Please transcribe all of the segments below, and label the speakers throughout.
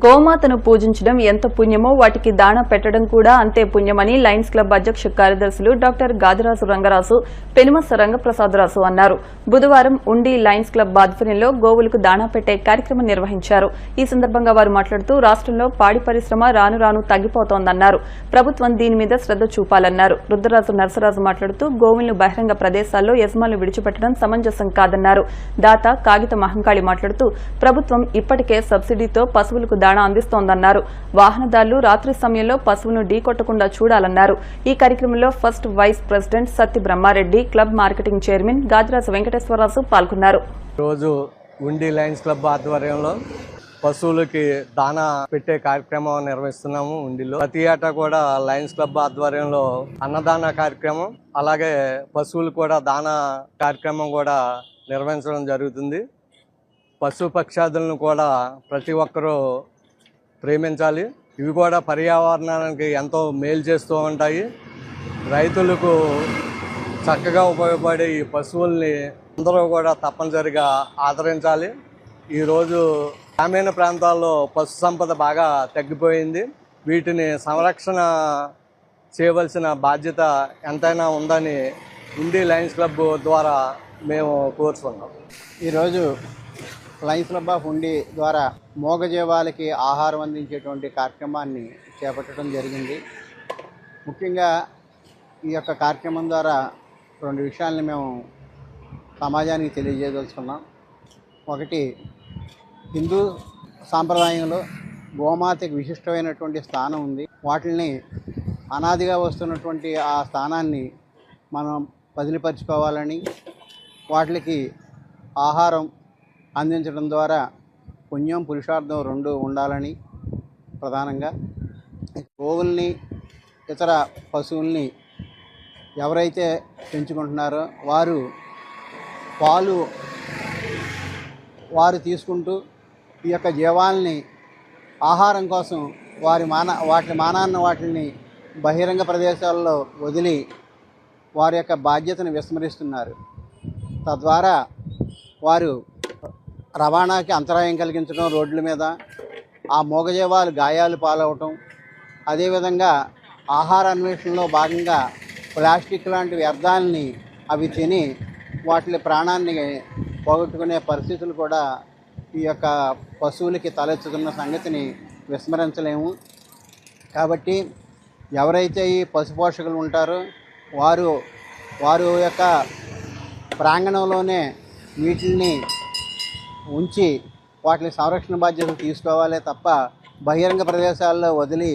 Speaker 1: గోమాతను పూజించడం ఎంత పుణ్యమో వాటికి దాణ పెట్టడం కూడా అంతే పుణ్యమని లయన్స్ క్లబ్ అధ్యక్ష కార్యదర్శులు డాక్టర్ గాదిరాజు రంగరాజు, పెనుమస రంగప్రసాదరాజు అన్నారు. బుధవారం ఉండి లయన్స్ క్లబ్ ఆధ్వర్యంలో గోవులకు దాణా పెట్టే కార్యక్రమం నిర్వహించారు. ఈ సందర్భంగా వారు మాట్లాడుతూ రాష్ట్రంలో పాడి పరిశ్రమ రాను రాను తగ్గిపోతోందన్నారు. ప్రభుత్వం దీని మీద శ్రద్ధ చూపాలన్నారు. రుద్రరాజు నరసరాజు మాట్లాడుతూ గోవులను బహిరంగ ప్రదేశాల్లో యజమానులు విడిచిపెట్టడం సమంజసం కాదన్నారు. దాత కాగిత మహంకాళి మాట్లాడుతూ ప్రభుత్వం ఇప్పటికే సబ్సిడీతో పశువులకు దాణా అందిస్తోందన్నారు. వాహనదారులు రాత్రి సమయంలో పశువులను ఢీకొట్టకుండా చూడాలన్నారు. ఈ కార్యక్రమంలో first vice president Satti Brahmareddy, club marketing chairman Gadiraju Venkateswararaju పాల్గొన్నారు.
Speaker 2: రోజు ఉండి లయన్స్ క్లబ్ ఆధ్వర్యంలో పశువులకి దానా పెట్టే కార్యక్రమం నిర్వహిస్తున్నాము. ఉండిలో ప్రతి ఏటా కూడా లయన్స్ క్లబ్ ఆధ్వర్యంలో అన్నదాన కార్యక్రమం, అలాగే పశువులు కూడా దానా కార్యక్రమం కూడా నిర్వహించడం జరుగుతుంది. పశు పక్షాదులను కూడా ప్రతి ఒక్కరూ ప్రేమించాలి. ఇవి కూడా పర్యావరణానికి ఎంతో మేలు చేస్తూ ఉంటాయి. రైతులకు చక్కగా ఉపయోగపడే ఈ పశువుల్ని అందరూ కూడా తప్పనిసరిగా ఆదరించాలి. ఈరోజు గ్రామీణ ప్రాంతాల్లో పశు సంపద బాగా తగ్గిపోయింది. వీటిని సంరక్షణ చేయవలసిన బాధ్యత ఎంతైనా ఉందని ఉండి లయన్స్ క్లబ్ ద్వారా మేము కోరుతున్నాం.
Speaker 3: ఈరోజు లయన్స్ క్లబ్ ఆఫ్ ఉండి ద్వారా మూగజీవాలకి ఆహారం అందించేటువంటి కార్యక్రమాన్ని చేపట్టడం జరిగింది. ముఖ్యంగా ఈ యొక్క కార్యక్రమం ద్వారా రెండు విషయాలని మేము సమాజానికి తెలియజేయదలుచుకున్నాం. ఒకటి, హిందూ సాంప్రదాయంలో గోమాతకి విశిష్టమైనటువంటి స్థానం ఉంది. వాటిని అనాదిగా వస్తున్నటువంటి ఆ స్థానాన్ని మనం బదిలీపరుచుకోవాలని, వాటికి ఆహారం అందించడం ద్వారా పుణ్యం పురుషార్థం రెండు ఉండాలని ప్రధానంగా గోవుల్ని ఇతర పశువుల్ని ఎవరైతే పెంచుకుంటున్నారో వారు తీసుకుంటూ ఈ యొక్క జీవాల్ని ఆహారం కోసం వాటిని బహిరంగ ప్రదేశాల్లో వదిలి వారి యొక్క బాధ్యతను విస్మరిస్తున్నారు. తద్వారా వారు రవాణాకి అంతరాయం కలిగించడం, రోడ్ల మీద ఆ మూగజీవాలు గాయాలు పాలవటం, అదేవిధంగా ఆహార అన్వేషణలో భాగంగా ప్లాస్టిక్ లాంటి వ్యర్థాలని అవి తిని వాటి ప్రాణాన్ని పోగొట్టుకునే పరిస్థితులు కూడా ఈ యొక్క పశువులకి తలెత్తుతున్న సంగతిని విస్మరించలేము. కాబట్టి ఎవరైతే ఈ పశుపోషకులు ఉంటారో వారు యొక్క ప్రాంగణంలోనే వీటిని ఉంచి వాటి సంరక్షణ బాధ్యతలు తీసుకోవాలి తప్ప బహిరంగ ప్రదేశాల్లో వదిలి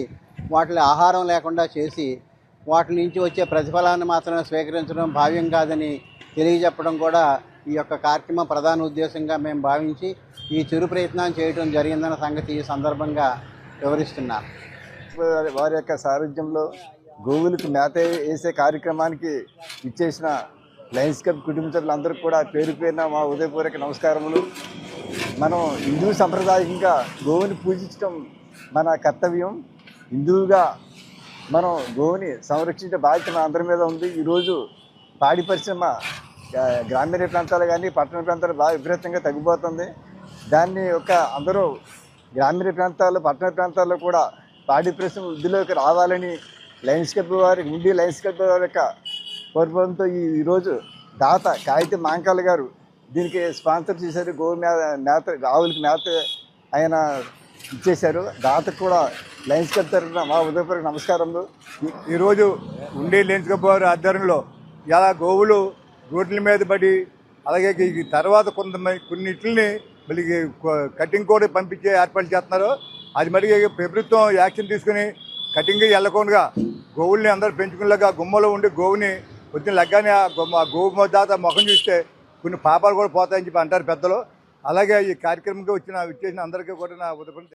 Speaker 3: వాటి ఆహారం లేకుండా చేసి వాటి నుంచి వచ్చే ప్రతిఫలాన్ని మాత్రమే స్వీకరించడం భావ్యం కాదని తెలియజెప్పడం కూడా ఈ యొక్క కార్యక్రమం ప్రధాన ఉద్దేశంగా మేము భావించి ఈ చిరు ప్రయత్నం చేయడం జరిగిందన్న సంగతి ఈ సందర్భంగా వివరిస్తున్నాను.
Speaker 4: వారి యొక్క సారథ్యంలో గోవులకు మేత వేసే కార్యక్రమానికి ఇచ్చేసిన లయన్స్ క్లబ్ కుటుంబ సభ్యులందరికీ కూడా పేరు పేరున మా ఉదయపూర్వక నమస్కారములు. మనం హిందూ సంప్రదాయంగా గోవుని పూజించడం మన కర్తవ్యం. హిందువుగా మనం గోవుని సంరక్షించే బాధ్యత మన అందరి మీద ఉంది. ఈరోజు పాడి పరిశ్రమ గ్రామీణ ప్రాంతాలు కానీ పట్టణ ప్రాంతాలు బాగా విపరీతంగా తగ్గిపోతుంది. దాన్ని అందరూ గ్రామీణ ప్రాంతాల్లో పట్టణ ప్రాంతాల్లో కూడా పాడి పరిశ్రమ వృద్ధిలోకి రావాలని లయన్స్ క్లబ్ ఉండి లయన్స్ క్లబ్ వారి యొక్క కోరుకోవడంతో ఈరోజు దాత కాగిత మాంకాళి గారు దీనికి స్పాన్సర్ చేశారు. గోవు మేత ఆవులకి మేత ఆయన ఇచ్చేశారు. దాతకు కూడా లయన్స్ క్లబ్ తరఫున మా ఉదయపూర్వక నమస్కారములు.
Speaker 5: ఈరోజు ఉండి లయన్స్ క్లబ్ వారి ఆధ్వర్యంలో ఇలా గోవులు రోడ్ల మీద పడి, అలాగే తర్వాత కొన్నిటిని మళ్ళీ కటింగ్ కూడా పంపించే ఏర్పాటు చేస్తున్నారు. అది మరి ప్రభుత్వం యాక్షన్ తీసుకుని కటింగ్ వెళ్ళకుండా గోవుల్ని అందరూ పెంచుకునేలాగా గుమ్మలో ఉండి గోవుని పొద్దున్న లగ్గానే ఆ గోవు దాత ముఖం చూస్తే కొన్ని పాపాలు కూడా పోతాయని చెప్పి అంటారు పెద్దలు. అలాగే ఈ కార్యక్రమంగా ఇచ్చేసిన అందరికీ కూడా నా ఉదయం